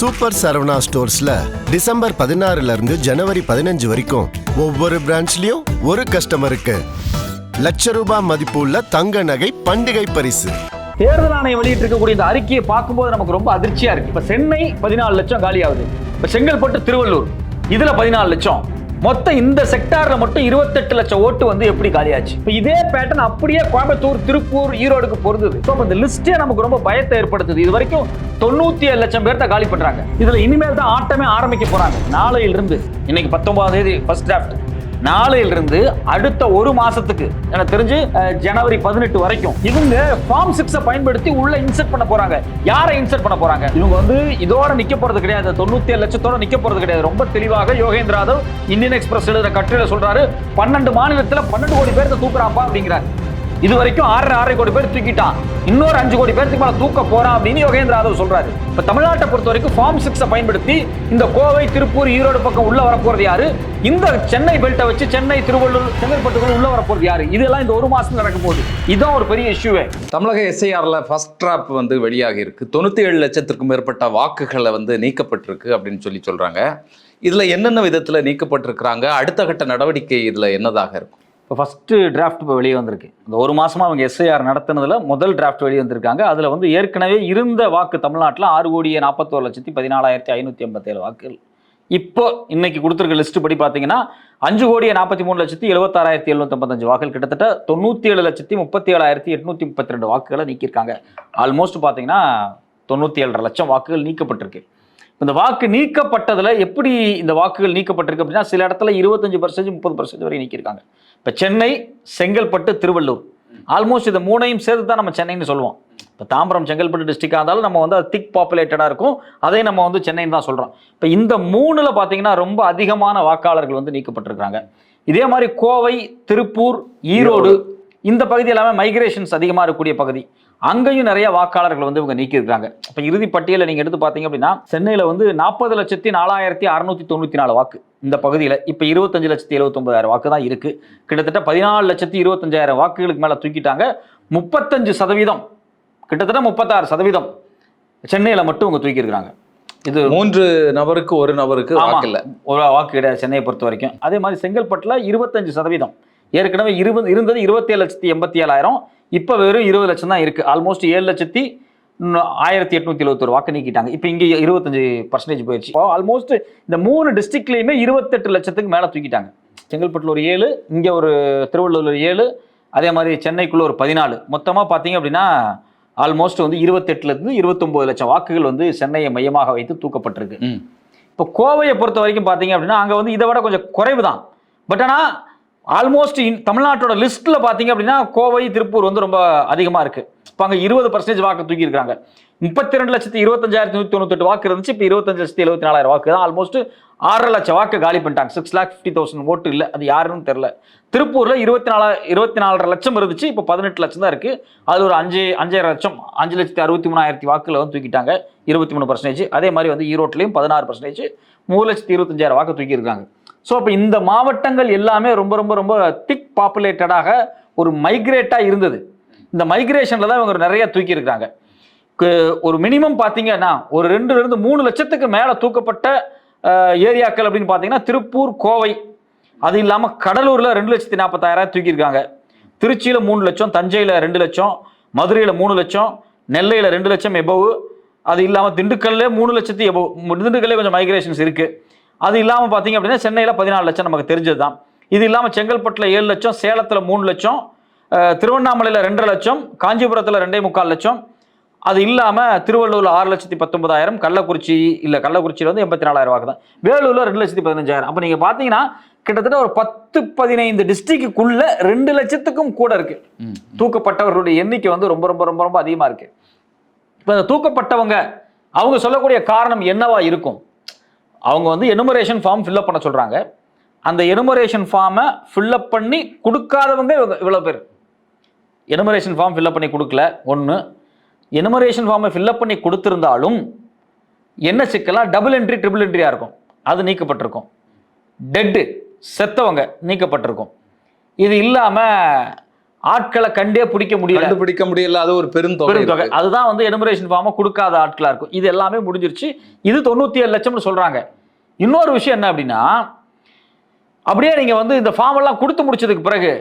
Super Saravana ஸ்டோர்ஸ்ல December 16 இருந்து ஜனவரி 15 வரைக்கும் ஒவ்வொரு பிரான்ச்லயும் ஒரு கஸ்டமருக்கு ₹1,00,000 மதிப்புள்ள தங்க நகை பண்டிகை பரிசு. தேர்தல் ஆணையம் வெளியிட்டு இருக்கக்கூடிய இந்த அறிக்கையை பார்க்கும்போது நமக்கு ரொம்ப அதிர்ச்சியா இருக்கு. இப்ப சென்னை 14 லட்சம் காலி ஆகுது. இப்ப செங்கல்பட்டு, திருவள்ளூர் இதுல 14 லட்சம். மொத்தம் இந்த செக்டார்ல மட்டும் 28 லட்சம் ஓட்டு வந்து எப்படி காலியாச்சு? இப்ப இதே பேட்டர்ன் அப்படியே கோயம்புத்தூர், திருப்பூர், ஈரோடுக்கு பொருந்தது. இந்த லிஸ்டே நமக்கு ரொம்ப பயத்தை ஏற்படுத்துது. இது வரைக்கும் 97 லட்சம் பேர் தான் காலி பண்றாங்க. இதுல இனிமேல் தான் ஆட்டமே ஆரம்பிக்க போறாங்க. நாளையிலிருந்து, இன்னைக்கு 19ஆம் தேதி ஃபர்ஸ்ட் டிராஃப்ட், நாளையிலிருந்து அடுத்த ஒரு மாசத்துக்கு எனக்கு தெரிஞ்சு ஜனவரி 18 வரைக்கும் இவங்க ஃபார்ம் 6 பயன்படுத்தி உள்ள இன்சர்ட் பண்ண போறாங்க. யாரை இன்சர்ட் பண்ண போறாங்க? இவங்க வந்து இதோட நிக்க போறது கிடையாது, 97 லட்சத்தோட நிக்க போறது கிடையாது. ரொம்ப தெளிவாக யோகேந்திர யாதவ் இந்தியன் எக்ஸ்பிரஸ் எழுதுற கட்டுரையில சொல்றாரு, 12 மாநிலத்துல 12 கோடி பேருக்கு தூக்குறாப்பா அப்படிங்கிறார். இது வரைக்கும் 6.5 கோடி பேர் தூக்கிட்டான், இன்னொரு 5 கோடி பேருக்கு மேல தூக்க போறான் அப்படின்னு யோகேந்திர யாதவ் சொல்றாரு. இப்ப தமிழ்நாட்டை பொறுத்த வரைக்கும் ஃபார்ம் 6 பயன்படுத்தி இந்த கோவை, திருப்பூர், ஈரோடு பக்கம் உள்ள வரப்போறது யாரு? இந்த சென்னை பெல்ட்டை வச்சு சென்னை, திருவள்ளூர், செங்கல்பட்டுக்குள்ள உள்ள வரப்போறது யாரு? இதெல்லாம் இந்த ஒரு மாசம் நடக்க போகுது. இதுதான் ஒரு பெரிய இஷ்யூவே. தமிழக எஸ்ஐஆர்ல ஃபர்ஸ்ட் டிராப் வந்து வெளியாகி இருக்கு. 97 லட்சத்திற்கும் மேற்பட்ட வாக்குகளை வந்து நீக்கப்பட்டிருக்கு அப்படின்னு சொல்றாங்க. இதுல என்னென்ன விதத்துல நீக்கப்பட்டிருக்கிறாங்க? அடுத்த கட்ட நடவடிக்கை இதுல என்னதாக இருக்கும்? இப்போ ஃபஸ்ட்டு டிராஃப்ட் இப்போ வெளியே வந்திருக்கு. இந்த ஒரு மாதமாக அவங்க எஸ்ஐஆர் நடத்தினதில் முதல் டிராஃப்ட் வெளியே வந்திருக்காங்க. அதில் வந்து ஏற்கனவே இருந்த வாக்கு தமிழ்நாட்டில் 6,41,14,587 வாக்குகள். இப்போ இன்னைக்கு கொடுத்துருக்க லிஸ்ட் படி பார்த்தீங்கன்னா 5,43,76,755 வாக்குகள், கிட்டத்தட்ட 97,37,832 வாக்குகளை நீக்கியிருக்காங்க. ஆல்மோஸ்ட் பார்த்தீங்கன்னா 97.5 லட்சம் வாக்குகள் நீக்கப்பட்டிருக்கு. இந்த வாக்கு நீக்கப்பட்டதுல எப்படி இந்த வாக்குகள் நீக்கப்பட்டிருக்கு அப்படின்னா, சில இடத்துல 25%, 30% வரை நீக்கியிருக்காங்க. இப்போ சென்னை, செங்கல்பட்டு, திருவள்ளூர் ஆல்மோஸ்ட் இந்த மூணையும் சேர்த்து தான் நம்ம சென்னைன்னு சொல்லுவோம். இப்போ தாம்பரம், செங்கல்பட்டு டிஸ்ட்ரிக்டாக இருந்தாலும் நம்ம வந்து அது திக் பாப்புலேட்டடாக இருக்கும், அதே நம்ம வந்து சென்னைன்னு தான் சொல்கிறோம். இப்போ இந்த மூணில் பார்த்தீங்கன்னா ரொம்ப அதிகமான வாக்காளர்கள் வந்து நீக்கப்பட்டிருக்கிறாங்க. இதே மாதிரி கோவை, திருப்பூர், ஈரோடு இந்த பகுதி எல்லாமே மைக்ரேஷன்ஸ் அதிகமாக இருக்கக்கூடிய பகுதி. அங்கேயும் நிறைய வாக்காளர்கள் வந்து இவங்க நீக்கியிருக்காங்க. இப்போ இறுதி பட்டியலை நீங்கள் எடுத்து பார்த்தீங்க அப்படின்னா, சென்னையில் வந்து 40,04,694 வாக்கு இந்த பகுதியில். இப்போ 25,79,000 வாக்கு தான் இருக்குது. கிட்டத்தட்ட 14,25,000 வாக்குகளுக்கு மேலே தூக்கிட்டாங்க. 35%, கிட்டத்தட்ட 36% சென்னையில் மட்டும் இவங்க தூக்கியிருக்கிறாங்க. இது 3 நபருக்கு 1 நபருக்கு வாக்கு இல்லை, ஒரு வாக்கு கிடையாது சென்னையை பொறுத்த வரைக்கும். அதே மாதிரி செங்கல்பட்டில் 25%, ஏற்கனவே இருந்தது 27,87,000, இப்போ வெறும் 20 லட்சம் தான் இருக்குது. ஆல்மோஸ்ட் 7,01,871 வாக்கு நீக்கிட்டாங்க. இப்போ இங்கே 25% போயிடுச்சு. ஆல்மோஸ்ட் இந்த 3 டிஸ்ட்ரிக்ட்லையுமே 28 லட்சத்துக்கு மேலே தூக்கிட்டாங்க. செங்கல்பட்டில் ஒரு 7, இங்கே ஒரு திருவள்ளூர் 7, அதே மாதிரி சென்னைக்குள்ள ஒரு 14. மொத்தமாக பார்த்தீங்க அப்படின்னா ஆல்மோஸ்ட் வந்து 28லேருந்து 29 லட்சம் வாக்குகள் வந்து சென்னையை மையமாக வைத்து தூக்கப்பட்டிருக்கு. இப்போ கோவையை பொறுத்த வரைக்கும் பார்த்தீங்க அப்படின்னா அங்கே வந்து இதை விட கொஞ்சம் குறைவு தான். பட் ஆனால் ஆல்மோஸ்ட் தமிழ்நாட்டோட லிஸ்ட்ல பார்த்தீங்க அப்படின்னா கோவை, திருப்பூர் வந்து ரொம்ப அதிகமாக இருக்கு. இப்போ அங்கே 20% வாக்கு தூக்கியிருக்காங்க. 32,25,198 வாக்கு இருந்துச்சு, இப்போ 25,74,000 வாக்கு தான். ஆல்மோஸ்ட் 6.5 லட்சம் வாக்கு காலி பண்ணிட்டாங்க. 6,50,000 ஓட்டு இல்லை, அது யாருன்னு தெரியல. திருப்பூர்ல 24.5 லட்சம் இருந்துச்சு, இப்போ 18 லட்சம் தான் இருக்கு. அது ஒரு 5.5 லட்சம், 5,63,000 வாக்குல வந்து தூக்கிட்டாங்க, 23%. அதே மாதிரி வந்து ஈரோட்லையும் 16%, 3,25,000 வாக்கு தூக்கியிருக்காங்க. ஸோ அப்போ இந்த மாவட்டங்கள் எல்லாமே ரொம்ப ரொம்ப ரொம்ப திக் பாப்புலேட்டடாக ஒரு மைக்ரேட்டாக இருந்தது. இந்த மைக்ரேஷனில் தான் இவங்க நிறைய தூக்கியிருக்காங்க. ஒரு மினிமம் பார்த்தீங்கன்னா ஒரு 2லேருந்து 3 லட்சத்துக்கு மேலே தூக்கப்பட்ட ஏரியாக்கள் அப்படின்னு பார்த்தீங்கன்னா திருப்பூர், கோவை, அது இல்லாமல் கடலூரில் 2,40,000 தூக்கியிருக்காங்க. திருச்சியில் 3 லட்சம், தஞ்சையில் 2 லட்சம், மதுரையில் 3 லட்சம், நெல்லையில் 2 லட்சம் எபோவு. அது இல்லாமல் திண்டுக்கல்ல 3 லட்சத்து எபோவ். திண்டுக்கல்லே கொஞ்சம் மைக்ரேஷன்ஸ் இருக்குது. அது இல்லாமல் பார்த்தீங்க அப்படின்னா சென்னையில் 14 லட்சம் நமக்கு தெரிஞ்சது தான். இது இல்லாமல் செங்கல்பட்டில் 7 லட்சம், சேலத்தில் 3 லட்சம், திருவண்ணாமலையில் 2 லட்சம், காஞ்சிபுரத்தில் 2.25 லட்சம். அது இல்லாமல் திருவள்ளூரில் 6,19,000, கள்ளக்குறிச்சியில் வந்து 84,000 வாக்கு தான். வேலூரில் 2,15,000. அப்போ நீங்கள் பார்த்தீங்கன்னா கிட்டத்தட்ட ஒரு 10-15 டிஸ்ட்ரிக்டுக்குள்ள 2 லட்சத்துக்கும் கூட இருக்கு. தூக்கப்பட்டவர்களுடைய எண்ணிக்கை வந்து ரொம்ப ரொம்ப ரொம்ப ரொம்ப அதிகமாக இருக்கு. இப்போ தூக்கப்பட்டவங்க அவங்க சொல்லக்கூடிய காரணம் என்னவா இருக்கும்? அவங்க வந்து எனுமரேஷன் ஃபார்ம் ஃபில்அப் பண்ண சொல்றாங்க. அந்த எனுமரேஷன் ஃபார்மை ஃபில்அப் பண்ணி கொடுக்காதவங்க இவ்வளோ பேர். எனுமரேஷன் ஃபார்ம் ஃபில்அப் பண்ணி கொடுக்கல ஒன்று. எனுமரேஷன் ஃபார்மை ஃபில்அப் பண்ணி கொடுத்துருந்தாலும் என்ன சிக்கலாம், டபுள் என்ட்ரி, ட்ரிபிள் என்ட்ரியாக இருக்கும், அது நீக்கப்பட்டிருக்கும். டெட்டு, செத்தவங்க நீக்கப்பட்டிருக்கும். இது இல்லாமல் ஆட்களை கண்டே பிடிக்க முடியல, கண்டுபிடிக்க முடியல, அது ஒரு பெருந்தொகை. அதுதான் வந்து எனுமரேஷன் ஃபார்மை கொடுக்காத ஆட்களா இருக்கும். இது எல்லாமே முடிஞ்சிருச்சு. இது 97 லட்சம்னு சொல்றாங்க. இன்னொரு விஷயம் என்ன அப்படின்னா, அப்படியே நீங்க வந்து இந்த ஃபார்ம் எல்லாம் கொடுத்து முடிச்சதுக்கு பிறகு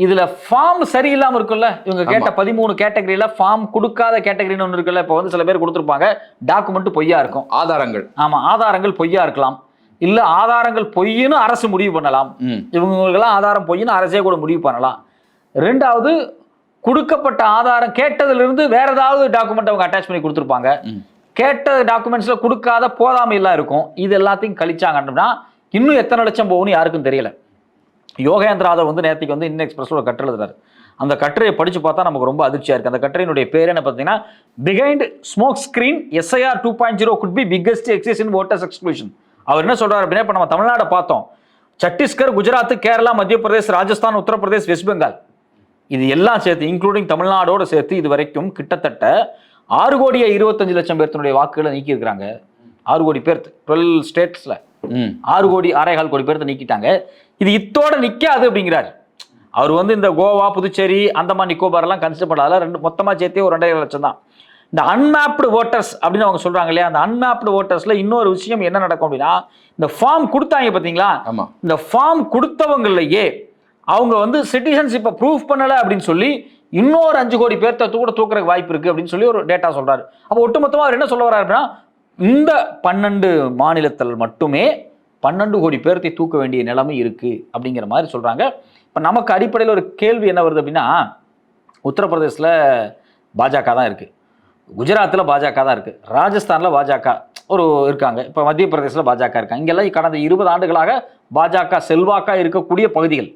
இதுல ஃபார்ம் சரியில்லாம இருக்குல்ல, இவங்க கேட்ட 13 கேட்டகரியில ஃபார்ம் கொடுக்காத கேட்டகரின்னு ஒன்று இருக்குல்ல. இப்போ வந்து சில பேர் கொடுத்துருப்பாங்க, டாக்குமெண்ட் பொய்யா இருக்கும், ஆதாரங்கள். ஆமா, ஆதாரங்கள் பொய்யா இருக்கலாம், இல்ல ஆதாரங்கள் பொய்ன்னு அரசு முடிவு பண்ணலாம். இவங்களுக்கெல்லாம் ஆதாரம் பொய்ன்னு அரசே கூட முடிவு பண்ணலாம். ரெண்டாவது, கொடுக்கப்பட்ட ஆதாரம் கேட்டதுல இருந்து வேற ஏதாவது டாக்குமெண்ட் அவங்க அட்டாச் பண்ணி கொடுத்துருப்பாங்க. கேட்ட டாக்குமெண்ட்ஸ்ல கொடுக்காத போதாமை எல்லாம் இருக்கும். இது எல்லாத்தையும் கழிச்சாங்கன்னா இன்னும் எத்தனை லட்சம் போகும்னு யாருக்கும் தெரியல. யோகேந்திர யாதவ் வந்து நேற்றுக்கு வந்து இன்னும் எக்ஸ்பிரஸ்ல ஒரு கட்டுரை எழுதுறாரு. அந்த கட்டுரையை படிச்சு பார்த்தா நமக்கு ரொம்ப அதிர்ச்சியா இருக்கு. அந்த கட்டுரையினுடைய பேர் என்ன பார்த்தீங்கன்னா, behind smoke screen SIR 2.0 could be biggest excess in voters exclusion. அவர் என்ன சொல்றாரு அப்படின்னா, இப்போ நம்ம தமிழ்நாடை பார்த்தோம், சத்தீஸ்கர், குஜராத், கேரளா, மத்திய பிரதேஷ், ராஜஸ்தான், உத்தரப்பிரதேஷ், வெஸ்ட் பெங்கால், இது எல்லாம் சேர்த்து இன்க்ளூடிங் தமிழ்நாடோட சேர்த்து இது வரைக்கும் கிட்டத்தட்ட 6,25,00,000 பேர்த்தினுடைய வாக்குகளை நீக்கி இருக்கிறாங்க. 6 கோடி பேர்த்து 12 ஸ்டேட்ஸ்ல 6,6.25 கோடி பேர்த்த நீக்கிட்டாங்க. இது இத்தோட நிக்காது அப்படிங்கிறார் அவர். வந்து இந்த கோவா, புதுச்சேரி, அந்தமான் நிக்கோபார் எல்லாம் கன்சிடர் பண்ணால மொத்தமா சேர்த்தே ஒரு 2.5 லட்சம் தான். இந்த அன்மேப்டு ஓட்டர்ஸ் அப்படின்னு அவங்க சொல்றாங்க இல்லையா, அந்த அன்மேப்டு ஓட்டர்ஸ்ல இன்னொரு விஷயம் என்ன நடக்கும் அப்படின்னா, இந்த ஃபார்ம் கொடுத்தாங்க பாத்தீங்களா, இந்த ஃபார்ம் கொடுத்தவங்களையே அவங்க வந்து சிட்டிசன்ஷிப்பை ப்ரூஃப் பண்ணல அப்படின்னு சொல்லி இன்னொரு 5 கோடி பேர்த்த கூட தூக்குறதுக்கு வாய்ப்பு இருக்கு அப்படின்னு சொல்லி ஒரு டேட்டா சொல்றாரு. அப்போ ஒட்டுமொத்தமா அவர் என்ன சொல்ல வர்றாரு அப்படின்னா, இந்த 12 மாநிலத்தில் மட்டுமே 12 கோடி பேர்த்தை தூக்க வேண்டிய நிலைமை இருக்கு அப்படிங்கிற மாதிரி சொல்றாங்க. இப்போ நமக்கு அடிப்படையில் ஒரு கேள்வி என்ன வருது அப்படின்னா, உத்தரப்பிரதேசில் பாஜக தான் இருக்கு, குஜராத்தில் பாஜக தான் இருக்கு, ராஜஸ்தானில் பாஜக ஒரு இருக்காங்க, இப்போ மத்திய பிரதேசில் பாஜக இருக்காங்க. இங்கெல்லாம் கடந்த 20 ஆண்டுகளாக பாஜக செல்வாக்கா இருக்கக்கூடிய பகுதிகள்.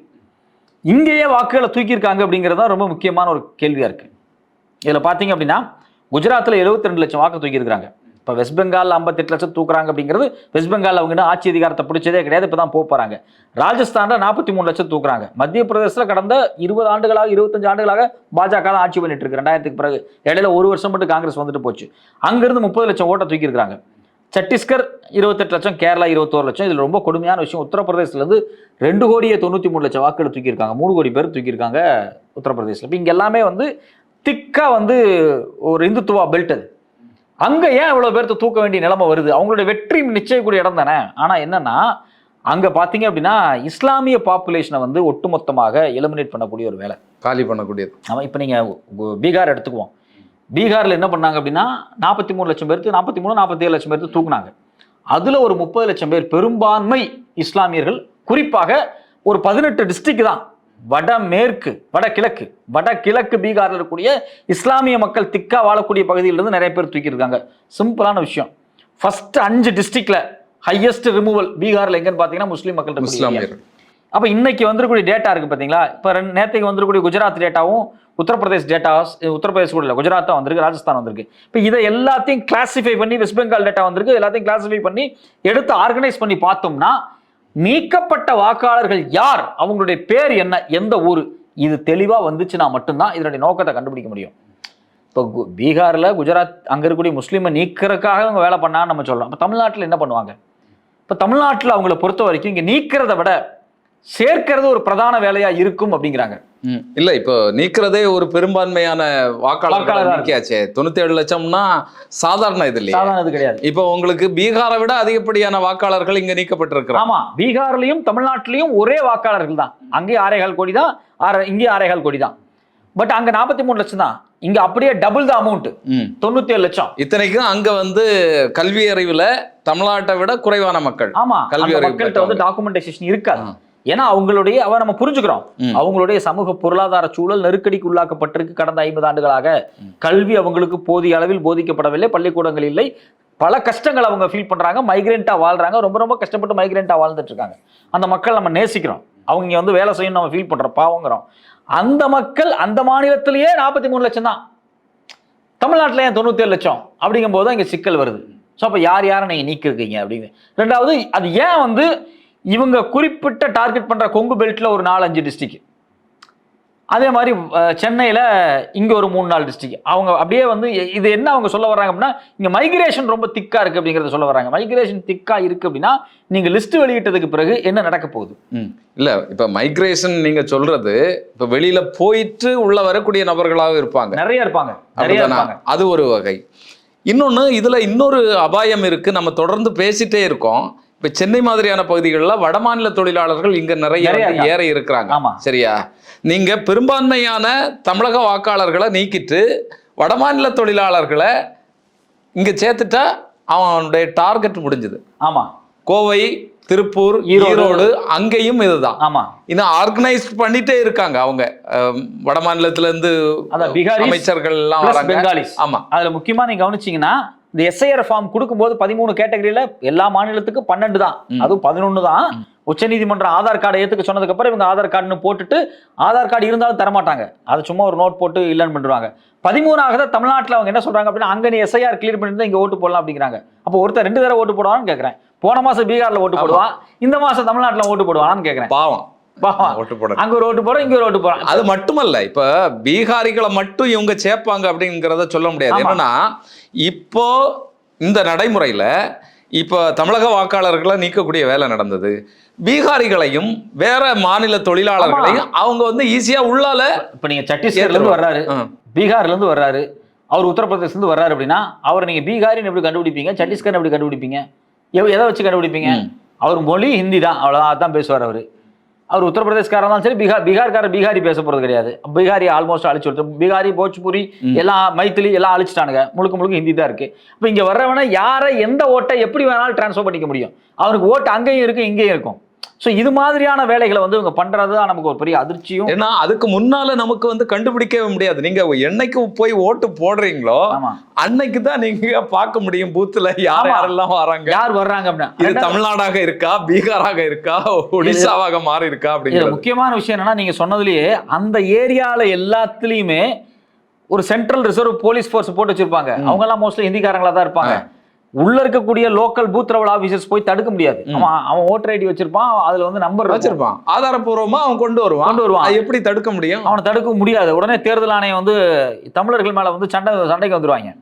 இங்கேயே வாக்குகளை தூக்கியிருக்காங்க அப்படிங்கிறது தான் ரொம்ப முக்கியமான ஒரு கேள்வியா இருக்கு. இதில் பார்த்தீங்க அப்படின்னா, குஜராத்தில் 72 லட்சம் வாக்கு தூக்கியிருக்காங்க. இப்போ வெஸ்ட் பெங்கால் 58 லட்சம் தூக்குறாங்க அப்படிங்கிறது, வெஸ்ட் பெங்கால் அவங்க ஆட்சி அதிகாரத்தை பிடிச்சதே கிடையாது, இப்போ தான் போறாங்க. ராஜஸ்தானில் 43 லட்சம் தூக்குறாங்க. மத்திய பிரதேசத்தில் கடந்த 20 ஆண்டுகளாக 25 ஆண்டுகளாக பாஜக தான் ஆட்சி பண்ணிட்டு இருக்கு. 2000க்கு பிறகு இடையில ஒரு வருஷம் மட்டும் காங்கிரஸ் வந்துட்டு போச்சு. அங்கிருந்து 30 லட்சம் ஓட்டை தூக்கியிருக்காங்க. சத்தீஸ்கர் 28 லட்சம், கேரளா 21 லட்சம். இதில் ரொம்ப கொடுமையான விஷயம், உத்தரப்பிரதேசிலேருந்து 2,93,00,000 வாக்குகள் தூக்கியிருக்காங்க. 3 கோடி பேர் தூக்கியிருக்காங்க உத்தரப்பிரதேசில். இப்போ இங்கே எல்லாமே வந்து திக்கா வந்து ஒரு இந்துத்துவா பெல்ட். அது அங்க ஏன் இவ்வளவு பேர்த்து தூக்க வேண்டிய நிலைமை வருது? அவங்களுடைய வெற்றி நிச்சயக்கூடிய இடம் தானே. ஆனா என்னன்னா, அங்க பாத்தீங்க அப்படின்னா இஸ்லாமிய பாப்புலேஷனை வந்து ஒட்டுமொத்தமாக எலிமினேட் பண்ணக்கூடிய ஒரு வேலை, காலி பண்ணக்கூடியது. ஆமா, இப்ப நீங்க பீகார் எடுத்துக்குவோம். பீகார்ல என்ன பண்ணாங்க அப்படின்னா, 43 லட்சம் பேருக்கு 47 லட்சம் பேருக்கு தூக்குனாங்க. அதுல ஒரு 30 லட்சம் பேர் பெரும்பான்மை இஸ்லாமியர்கள், குறிப்பாக ஒரு 18 டிஸ்ட்ரிக்ட் தான் வடகிழக்கு பீகார்ல இருக்கக்கூடிய இஸ்லாமிய மக்கள் திக்கா வாழக்கூடிய பகுதியிலிருந்து நிறைய பேர் தூக்கியிருக்காங்க. சிம்பிளான விஷயம். ஃபர்ஸ்ட் 5 டிஸ்ட்ரிக்ட்ல ஹையஸ்ட் ரிமூவல் பீகார்ல எங்கன்னு பாத்தீங்கன்னா முஸ்லீம் மக்கள். அப்ப இன்னைக்கு வந்திருக்கூடிய டேட்டா இருக்கு பாத்தீங்களா, இப்ப நேற்றுக்கு வந்திருக்கூடிய குஜராத் டேட்டாவும் உத்தரப்பிரதேஷ் டேட்டா, உத்தரப்பிரதேஷ் கூட இல்லை, குஜராத் தான் வந்திருக்கு, ராஜஸ்தான் வந்திருக்கு. இப்போ இதை எல்லாத்தையும் கிளாசிஃபை பண்ணி, வெஸ்ட் பெங்கால் டேட்டா வந்திருக்கு, எல்லாத்தையும் கிளாசிஃபை பண்ணி எடுத்து ஆர்கனைஸ் பண்ணி பார்த்தோம்னா, நீக்கப்பட்ட வாக்காளர்கள் யார், அவங்களுடைய பேர் என்ன, எந்த ஊர், இது தெளிவா வந்துச்சுன்னா மட்டும்தான் இதனுடைய நோக்கத்தை கண்டுபிடிக்க முடியும். இப்போ பீகார்ல, குஜராத் அங்க இருக்கக்கூடிய முஸ்லீமை நீக்கிறதுக்காக அவங்க வேலை பண்ணான்னு நம்ம சொல்லலாம். இப்போ தமிழ்நாட்டில் என்ன பண்ணுவாங்க? இப்போ தமிழ்நாட்டில் அவங்கள பொறுத்த வரைக்கும் இங்க நீக்கிறத விட சேர்க்கிறது ஒரு பிரதான வேலையா இருக்கும் அப்படிங்கிறாங்க. இல்ல, இப்போ நீக்கிறதே ஒரு பெரும்பான்மையான வாக்காளர் நீக்கியாச்சே. 97 லட்சம்னா சாதாரண இது இல்லையா? சாதாரண இது கிடையாது. இப்போ உங்களுக்கு பீகாரை விட அதிகப்படியான வாக்காளர்கள் இங்க நீக்கப்பட்டிருக்கிறாங்க. ஆமா, பீகார்லயும் தமிழ்நாட்டிலையும் ஒரே வாக்காளர்கள் தான். அங்கே 6.25 கோடி தான், இங்கே 6.25 கோடி தான். பட் அங்க 43 லட்சம் தான். இங்க அப்படியே டபுள் த அமௌண்ட், 97 லட்சம். இத்தனைக்கும் அங்க வந்து கல்வி அறிவுல தமிழ்நாட்டை விட குறைவான மக்கள். ஆமா, கல்வி மக்கள்கிட்ட வந்து டாக்குமெண்டேஷன் இருக்காது. ஏன்னா அவங்களுடைய நம்ம புரிஞ்சுக்கிறோம், அவங்களுடைய சமூக பொருளாதார சூழல் நெருக்கடிக்கு உள்ளாக்கப்பட்டிருக்கு. கடந்த 50 ஆண்டுகளாக கல்வி அவங்களுக்கு போதிய அளவில் போதிக்கப்படவில்லை, பள்ளிக்கூடங்கள் இல்லை, பல கஷ்டங்கள் அவங்க ஃபீல் பண்றாங்க, மைக்ரெண்டா வாழ்றாங்க, ரொம்ப ரொம்ப கஷ்டப்பட்டு மைக்ரெண்டா வாழ்ந்துட்டு இருக்காங்க. அந்த மக்கள் நம்ம நேசிக்கிறோம், அவங்க இங்க வந்து வேலை செய்யணும் நம்ம ஃபீல் பண்றோம், பாவங்கிறோம். அந்த மக்கள் அந்த மாநிலத்திலேயே 43 லட்சம் தான், தமிழ்நாட்டில் ஏன் 97 லட்சம் அப்படிங்கும் போது இங்க சிக்கல் வருது. ஸோ அப்போ யாரை நீங்க நீக்கிருக்கீங்க அப்படின்னு. ரெண்டாவது, அது ஏன் வந்து இவங்க குறிப்பிட்ட டார்கெட் பண்ற கொங்கு பெல்ட்ல ஒரு 4-5 டிஸ்ட்ரிக்ட், அதே மாதிரி சென்னையில் இங்கே ஒரு 3-4 டிஸ்ட்ரிக்ட் அவங்க அப்படியே வந்து இது என்ன அவங்க சொல்ல வர்றாங்க அப்படின்னா இங்கே மைக்ரேஷன் ரொம்ப திக்காக இருக்குது அப்படிங்கிறத சொல்ல வர்றாங்க. மைக்ரேஷன் திக்காக இருக்குது அப்படின்னா நீங்கள் லிஸ்ட் வெளியிட்டதுக்கு பிறகு என்ன நடக்க போகுது? இல்லை இப்போ மைக்ரேஷன் நீங்கள் சொல்றது இப்போ வெளியில் போயிட்டு உள்ள வரக்கூடிய நபர்களாக இருப்பாங்க, நிறைய இருப்பாங்க. அது ஒரு வகை. இன்னொன்று இதில் இன்னொரு அபாயம் இருக்குது, நம்ம தொடர்ந்து பேசிட்டே இருக்கோம். இப்போ சென்னை மாதிரியான பகுதிகளில் வடமாநில தொழிலாளர்கள் இங்கே நிறைய ஏற இருக்கிறாங்க. சரியா? நீங்க பெரும்பான்மையான தமிழக வாக்காளர்களை நீக்கிட்டு வடமாநில தொழிலாளர்களை இங்க சேர்த்துட்டா அவனுடைய டார்கெட் முடிஞ்சது. ஆமா, கோவை, திருப்பூர், ஈரோடு அங்கேயும் இதுதான். ஆமா, இன்னும் ஆர்கனைஸ் பண்ணிட்டே இருக்காங்க அவங்க. வடமாநிலத்துல இருந்து அமைச்சர்கள் எல்லாம் வராங்க. ஆமா, அதுல முக்கியமா நீங்க கவனிச்சீங்கன்னா இந்த எஸ்ஐஆர் ஃபார்ம் கொடுக்கும்போது 13 கேட்டகரியில எல்லா மாநிலத்துக்கும் 12 தான், அதுவும் 11 தான். உச்சநீதிமன்றம் ஆதார் கார்டை ஏற்றுக்க சொன்னதுக்கு அப்புறம் இவங்க ஆதார் கார்டுன்னு போட்டுட்டு ஆதார் கார்டு இருந்தாலும் தரமாட்டாங்க, அது சும்மா ஒரு நோட் போட்டு இல்லைன்னு பண்ணுவாங்க. 13ஆக தமிழ்நாட்டில் அவங்க என்ன சொல்றாங்க அப்படின்னா அங்கே நீ எஸ்ஐஆர் கிளியர் பண்ணிட்டு இங்கே ஓட்டு போடலாம் அப்படிங்கிறாங்க. அப்போ ஒருத்தர் 2 தடவை ஓட்டு போடுவான்னு கேட்குறேன். போன மாசம் பீகார்ல ஓட்டு போடுவான், இந்த மாசம் தமிழ்நாட்டில் ஓட்டு போடுவான்னு கேட்குறேன். பாவம், அங்க ஒரு ஓட்டு போறோம், இங்க ஒரு ஓட்டு போறோம். அது மட்டுமல்ல, இப்ப பீகாரிகளை மட்டும் இவங்க சேர்ப்பாங்க அப்படிங்கிறத சொல்ல முடியாது. என்னன்னா இப்போ இந்த நடைமுறையில இப்போ தமிழக வாக்காளர்களை நீக்கக்கூடிய வேலை நடந்தது. பீகாரிகளையும் வேற மாநில தொழிலாளர்களையும் அவங்க வந்து ஈஸியா உள்ளால. இப்ப நீங்க சத்தீஸ்கர்ல இருந்து வர்றாரு, பீகார்ல இருந்து வர்றாரு, அவர் உத்தரப்பிரதேச இருந்து வர்றாரு அப்படின்னா அவர் நீங்க பீகாரின்னு எப்படி கண்டுபிடிப்பீங்க, சத்தீஸ்கர் எப்படி கண்டுபிடிப்பீங்க, எதை வச்சு கண்டுபிடிப்பீங்க? அவர் மொழி ஹிந்தி தான், அவ்வளவுதான், அதான் பேசுவார் அவரு. அவர் உத்தரப்பிரதேசக்காரர் தான் சரி, பீகார்காரர் பீகாரி பேச போறது கிடையாது. பீகாரி ஆல்மோஸ்ட் அழிச்சு விட்டு, பீகாரி, போஜ்பூரி எல்லாம், மைத்திலி எல்லாம் அழிச்சிட்டானுங்க. முழுக்க ஹிந்தி தான் இருக்கு. இப்போ இங்க வர்றவன யாரை எந்த ஓட்டை எப்படி வேணாலும் டிரான்ஸ்ஃபர் பண்ணிக்க முடியும். அவனுக்கு ஓட்டு அங்கேயும் இருக்கு இங்கேயும் இருக்கும். ஸோ இது மாதிரியான வேலைகளை வந்து இவங்க பண்றது தான் நமக்கு ஒரு பெரிய அதிர்ச்சியும். ஏன்னா அதுக்கு முன்னால நமக்கு வந்து கண்டுபிடிக்கவே முடியாது. நீங்க என்னைக்கு போய் ஓட்டு போடுறீங்களோ அன்னைக்கு தான் நீங்க பார்க்க முடியும் பூத்துல யாரெல்லாம் வராங்க, யார் வர்றாங்க அப்படின்னா. இது தமிழ்நாடாக இருக்கா, பீகாராக இருக்கா, ஒடிசாவாக மாறி இருக்கா அப்படிங்கிற முக்கியமான விஷயம் என்னன்னா நீங்க சொன்னதுலயே அந்த ஏரியால எல்லாத்துலயுமே ஒரு சென்ட்ரல் ரிசர்வ் போலீஸ் போர்ஸ் போட்டு வச்சிருப்பாங்க. அவங்க எல்லாம் மோஸ்ட்லி ஹிந்திக்காரங்களா தான் இருப்பாங்க. உள்ள இருக்கக்கூடிய லோக்கல் பூத் லெவல் ஆபீசர்ஸ் போய் தடுக்க முடியாது. அவன் ஓட்டர் ஐடி வச்சிருப்பான், அதுல வந்து நம்பர் வச்சிருப்பான், ஆதாரப்பூர்வமா அவன் கொண்டு வருவான். எப்படி தடுக்க முடியும்? அவனை தடுக்க முடியாது. உடனே தேர்தல் ஆணையம் வந்து தமிழர்கள் மேல வந்து சண்டைக்கு வந்துருவாங்க.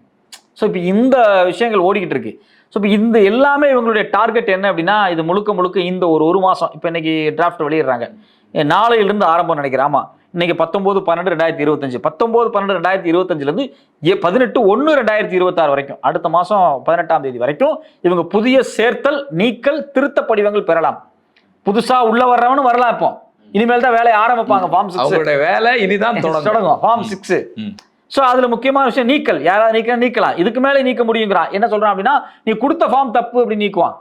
ஸோ இப்போ இந்த விஷயங்கள் ஓடிக்கிட்டு இருக்கு. ஸோ இப்போ இந்த எல்லாமே இவங்களுடைய டார்கெட் என்ன அப்படின்னா இது முழுக்க இந்த ஒரு மாசம். இப்போ இன்னைக்கு டிராஃப்ட் வெளியிடுறாங்க, நாளையிலிருந்து ஆரம்பம் நினைக்கிறேன். ஆமா, இன்னைக்கு 19/12/2025, 19/12/2025 18/1/2026 வரைக்கும், அடுத்த மாசம் 18ஆம் தேதி வரைக்கும் இவங்க புதிய சேர்த்தல், நீக்கல், திருத்த படிவங்கள் பெறலாம். புதுசா உள்ள வர்றவனு வரலாம். இப்போ இனிமேல் தான் வேலையை ஆரம்பிப்பாங்க. ஃபார்ம் 6 அவங்களுடைய வேலை இனிதான் தொடங்கும். ஃபார்ம் 6. ஸோ அதுல முக்கியமான விஷயம் நீக்கல். யாராவது நீக்கலாம், இதுக்கு மேலே நீக்க முடியுங்கிறான். என்ன சொல்றான் அப்படின்னா நீ கொடுத்த ஃபார்ம் தப்பு அப்படி நீக்குவான்,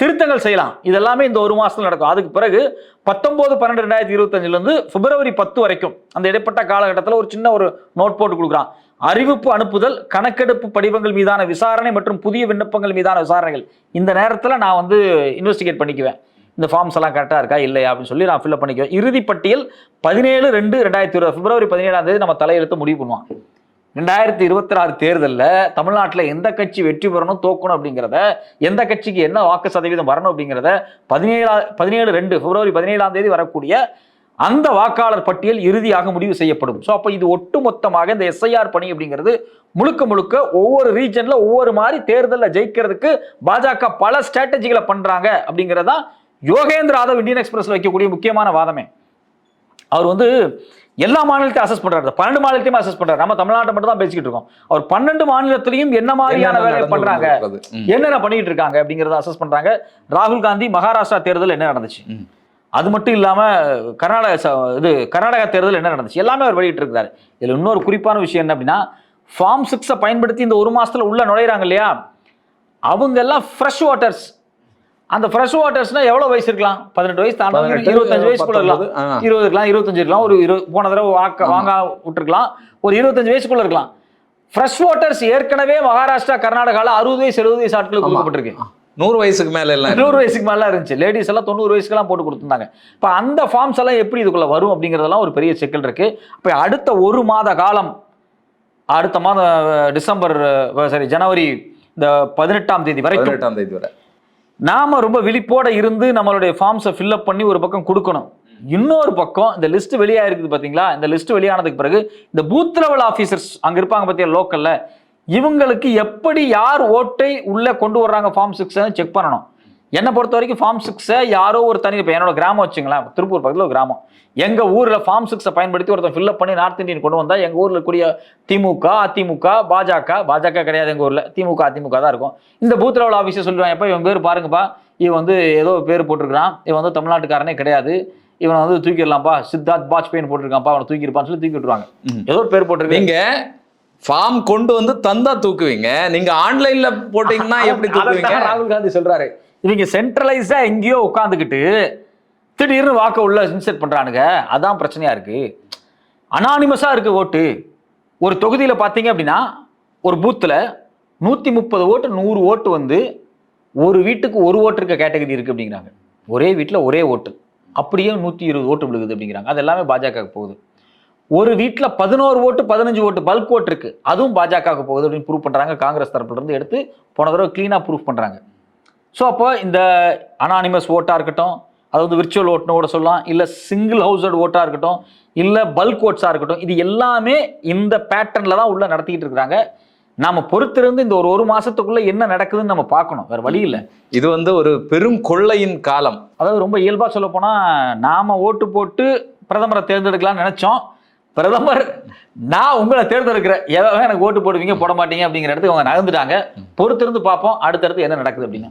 திருத்தங்கள் செய்யலாம். இதெல்லாமே இந்த ஒரு மாசத்துல நடக்கும். அதுக்கு பிறகு 19/12/2025 பிப்ரவரி 10 வரைக்கும் அந்த இடைப்பட்ட காலகட்டத்தில் ஒரு சின்ன ஒரு நோட் போட்டு கொடுக்குறான். அறிவிப்பு அனுப்புதல், கணக்கெடுப்பு படிவங்கள் மீதான விசாரணை மற்றும் புதிய விண்ணப்பங்கள் மீதான விசாரணைகள். இந்த நேரத்தில் நான் வந்து இன்வெஸ்டிகேட் பண்ணிக்குவேன், இந்த ஃபார்ம்ஸ் எல்லாம் கரெக்டாக இருக்கா இல்லையா அப்படின்னு சொல்லி நான் ஃபில்அப் பண்ணிக்குவேன். இறுதி பட்டியல் 17/2/2020 பிப்ரவரி 17ஆம் தேதி நம்ம தலையெழுத்து முடிவு பண்ணுவான். 2026 தேர்தலில் தமிழ்நாட்டில் எந்த கட்சி வெற்றி பெறணும் தோக்கணும் அப்படிங்கிறத, எந்த கட்சிக்கு என்ன வாக்கு சதவீதம் வரணும் அப்படிங்கிறத 17/2 பிப்ரவரி 17ஆம் தேதி வரக்கூடிய அந்த வாக்காளர் பட்டியல் இறுதியாக முடிவு செய்யப்படும். ஸோ அப்போ இது ஒட்டுமொத்தமாக இந்த எஸ்ஐஆர் பணி அப்படிங்கிறது முழுக்க ஒவ்வொரு ரீஜன்ல ஒவ்வொரு மாதிரி தேர்தலில் ஜெயிக்கிறதுக்கு பாஜக பல ஸ்ட்ராட்டஜிகளை பண்றாங்க அப்படிங்கிறதா யோகேந்திர யாதவ் இந்தியன் எக்ஸ்பிரஸ்ல வைக்கக்கூடிய முக்கியமான வாதமே. அவர் வந்து எல்லா மாநிலத்தையும் அசஸ் பண்றாரு, 12 மாநிலத்தையும் அசஸ் பண்றாரு. நம்ம தமிழ்நாட்டை மட்டும் தான் பேசிக்கிட்டு இருக்கோம். அவர் 12 மாநிலத்திலையும் என்ன மாதிரியான வேலை பண்றாங்க, என்னென்ன பண்ணிட்டு இருக்காங்க அப்படிங்கறத அசஸ் பண்றாங்க. ராகுல் காந்தி மகாராஷ்டிரா தேர்தல் என்ன நடந்துச்சு, அது மட்டும் இல்லாம கர்நாடகா தேர்தல் என்ன நடந்துச்சு, எல்லாமே அவர் வெளியிட்டு இருக்கிறாரு. இதுல இன்னொரு குறிப்பான விஷயம் என்ன அப்படின்னா ஃபார்ம் 6 பயன்படுத்தி இந்த ஒரு மாசத்துல உள்ள நுழைறாங்க இல்லையா, அவங்க எல்லாம் ஃப்ரெஷ் வாட்டர்ஸ். அந்த ஃப்ரெஷ் வாட்டர்ஸ்னா எவ்வளவு வயசு இருக்கலாம்? 18 வயசு தாண்டி 25 வயசுக்குள்ள இருக்கலாம், 20 இருக்கலாம், 25 இருக்கலாம், ஒரு போன தடவை வாங்க விட்டுருக்கலாம், ஒரு 25 வயசுக்குள்ள இருக்கலாம். ஃப்ரெஷ் வாட்டர்ஸ் ஏற்கனவே மகாராஷ்டிரா கர்நாடகால 60 வயசு 70 வயசு ஆட்களுக்கு கொடுக்கப்பட்டிருக்கு. 100 வயசுக்கு மேல எல்லாம் 100 வயசுக்கு மேல இருந்துச்சு. லேடிஸ் எல்லாம் 90 வயசுக்கெல்லாம் போட்டு கொடுத்துருந்தாங்க. இப்ப அந்த ஃபார்ம்ஸ் எல்லாம் எப்படி இதுக்குள்ள வரும் அப்படிங்கறதெல்லாம் ஒரு பெரிய சிக்கல் இருக்கு. இப்ப அடுத்த ஒரு மாத காலம், அடுத்த மாதம் ஜனவரி இந்த 18ஆம் தேதி வரைக்கும் நாம ரொம்ப விழிப்போட இருந்து நம்மளுடைய ஃபார்ம்ஸை ஃபில்அப் பண்ணி ஒரு பக்கம் கொடுக்கணும். இன்னொரு பக்கம் இந்த லிஸ்ட் வெளியாயிருக்குது பாத்தீங்களா, இந்த லிஸ்ட் வெளியானதுக்கு பிறகு இந்த பூத் லெவல் ஆபீசர்ஸ் அங்க இருப்பாங்க பாத்தியா லோக்கல்ல, இவங்களுக்கு எப்படி யார் ஓட்டை உள்ள கொண்டு வர்றாங்க ஃபார்ம் 6 செக் பண்ணணும். என்னை பொறுத்த வரைக்கும் ஃபார்ம் 6 யாரோ ஒரு தனி, இப்போ என்னோட கிராமம் வச்சுங்களேன், திருப்பூர் பக்கத்தில் ஒரு கிராமம், எங்க ஊர்ல ஃபார்ம் 6 பயன்படுத்தி ஒருத்தன் ஃபில்அப் பண்ணி நார்த் இந்தியன் கொண்டு வந்தா எங்க ஊர்ல கூடிய திமுக, அதிமுக, பாஜக கிடையாது எங்க ஊர்ல, திமுக அதிமுக தான் இருக்கும். இந்த பூத் லெவல் ஆஃபீஸர் சொல்லுவாங்க, எப்ப இவன் பேர் பாருங்கப்பா, இவன் வந்து ஏதோ பேர் போட்டிருக்கான், இவன் வந்து தமிழ்நாட்டுக்காரனே கிடையாது, இவனை வந்து தூக்கிடலாம்ப்பா, சித்தார்த் பாஜ்பேயின் போட்டிருக்கான்ப்பா, அவனை தூக்கிருப்பான்னு சொல்லி தூக்கி விட்டுருவாங்க. ஏதோ ஒரு பேர் போட்டிருக்கீங்க, நீங்க ஃபார்ம் கொண்டு வந்து தந்தா தூக்குவீங்க, நீங்க ஆன்லைன்ல போட்டீங்கன்னா எப்படி தூக்குவீங்க? ராகுல் காந்தி சொல்றாரு, இவங்க சென்ட்ரலைஸா எங்கேயோ உட்காந்துக்கிட்டு திடீர்னு வாக்க உள்ள இன்செர்ட் பண்றானுங்க, அதான் பிரச்சனையா இருக்கு. அனானிமஸா இருக்கு ஓட்டு. ஒரு தொகுதியில பாத்தீங்க அப்படின்னா ஒரு பூத்துல 130 ஓட்டு 100 ஓட்டு வந்து ஒரு வீட்டுக்கு ஒரு ஓட்டு இருக்க கேட்டகரி இருக்கு அப்படிங்கிறாங்க. ஒரே வீட்டுல ஒரே ஓட்டு, அப்படியே 120 ஓட்டு விழுகுது அப்படிங்கிறாங்க. அது எல்லாமே பாஜக போகுது. ஒரு வீட்டுல 11 ஓட்டு 15 ஓட்டு பல்க் ஓட்டு இருக்கு, அதுவும் பாஜக போகுது அப்படின்னு ப்ரூவ் பண்றாங்க. காங்கிரஸ் தரப்புல இருந்து எடுத்து போன தடவை கிளீனா ப்ரூவ் பண்றாங்க. ஸோ அப்போ இந்த அனானிமஸ் ஓட்டா இருக்கட்டும், அதாவது விர்ச்சுவல் ஓட்டுன்னு கூட சொல்லலாம், இல்லை சிங்கிள் ஹவுஸ்ஹோல்ட் ஓட்டா இருக்கட்டும், இல்லை பல்க் ஓட்ஸா இருக்கட்டும், இது எல்லாமே இந்த பேட்டர்ன்ல தான் உள்ள நடத்திக்கிட்டு இருக்கிறாங்க. நாம பொறுத்திருந்து இந்த ஒரு மாசத்துக்குள்ள என்ன நடக்குதுன்னு நம்ம பார்க்கணும், வேற வழி இல்லை. இது வந்து ஒரு பெரும் கொள்ளையின் காலம். அதாவது ரொம்ப இயல்பா சொல்ல போனா, நாம ஓட்டு போட்டு பிரதமரை தேர்ந்தெடுக்கலாம்னு நினைச்சோம். பிரதமர் நான் உங்களை தேர்ந்தெடுக்கிறேன், ஏதாவது எனக்கு ஓட்டு போடுவீங்க போட மாட்டீங்க அப்படிங்கிற இடத்துக்கு அவங்க நகர்ந்துட்டாங்க. பொறுத்திருந்து பார்ப்போம் அடுத்தடுத்து என்ன நடக்குது அப்படின்னு.